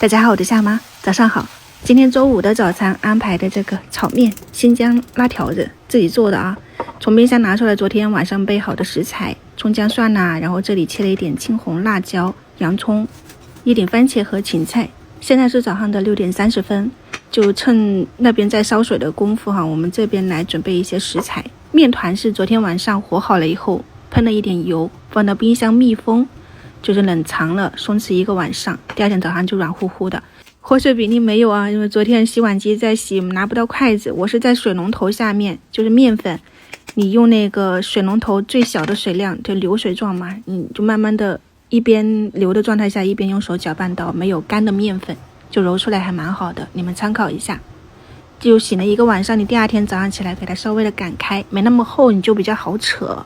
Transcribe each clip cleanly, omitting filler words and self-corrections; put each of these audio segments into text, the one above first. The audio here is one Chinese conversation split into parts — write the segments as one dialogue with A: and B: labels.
A: 大家好，我是夏妈，早上好。今天周五的早餐安排的这个炒面，新疆辣条子自己做的啊。从冰箱拿出来昨天晚上备好的食材，葱姜蒜然后这里切了一点青红辣椒、洋葱，一点番茄和芹菜。现在是早上的6点30分，就趁那边在烧水的功夫我们这边来准备一些食材。面团是昨天晚上和好了以后，喷了一点油，放到冰箱密封，就是冷藏了，松弛1个晚上，第二天早上就软乎乎的。和水比例没有啊，因为昨天洗碗机在洗，拿不到筷子。我是在水龙头下面，就是面粉，你用那个水龙头最小的水量，就流水状嘛，你就慢慢的一边流的状态下，一边用手搅拌到没有干的面粉，就揉出来还蛮好的，你们参考一下。就洗了1个晚上，你第二天早上起来给它稍微的擀开，没那么厚，你就比较好扯。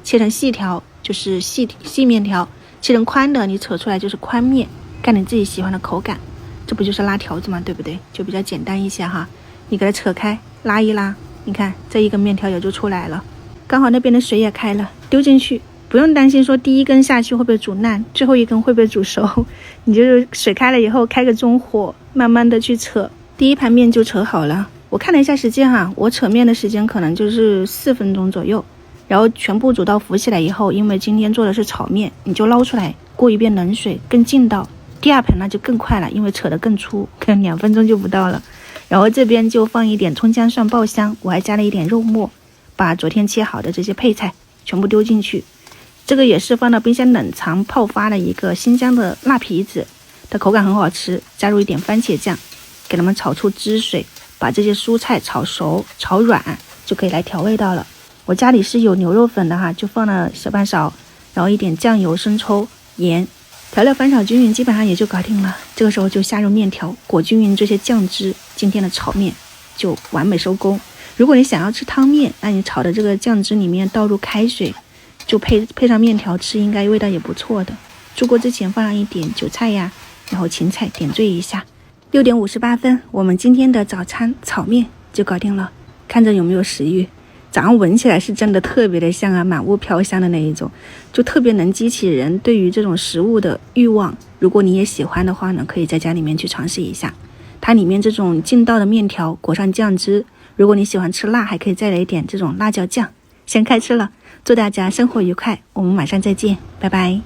A: 切成细条就是细面条，切成宽的你扯出来就是宽面，看你自己喜欢的口感。这不就是拉条子嘛，对不对？就比较简单一些哈。你给它扯开，拉一拉，你看这一根面条油就出来了。刚好那边的水也开了，丢进去，不用担心说第一根下去会不会煮烂，最后一根会不会煮熟。你就是水开了以后，开个中火，慢慢的去扯，第一盘面就扯好了。我看了一下时间我扯面的时间可能就是4分钟左右。然后全部煮到浮起来以后，因为今天做的是炒面，你就捞出来过一遍冷水，更劲道。第二盘那就更快了，因为扯得更粗，可能2分钟就不到了。然后这边就放一点葱姜蒜爆香，我还加了一点肉末，把昨天切好的这些配菜全部丢进去。这个也是放到冰箱冷藏泡发的一个新疆的辣皮子，它口感很好吃，加入一点番茄酱，给它们炒出汁水，把这些蔬菜炒熟炒软，就可以来调味道了。我家里是有牛肉粉的就放了小半勺，然后一点酱油、生抽、盐，调料翻炒均匀，基本上也就搞定了。这个时候就下入面条，裹均匀这些酱汁，今天的炒面就完美收工。如果你想要吃汤面，那你炒的这个酱汁里面倒入开水，就配上面条吃，应该味道也不错的。出锅之前放上一点韭菜然后芹菜点缀一下。6点58分，我们今天的早餐炒面就搞定了，看着有没有食欲？早上闻起来是真的特别的香满屋飘香的那一种，就特别能激起人对于这种食物的欲望。如果你也喜欢的话呢，可以在家里面去尝试一下。它里面这种劲道的面条裹上酱汁，如果你喜欢吃辣，还可以再来一点这种辣椒酱。先开吃了，祝大家生活愉快，我们马上再见，拜拜。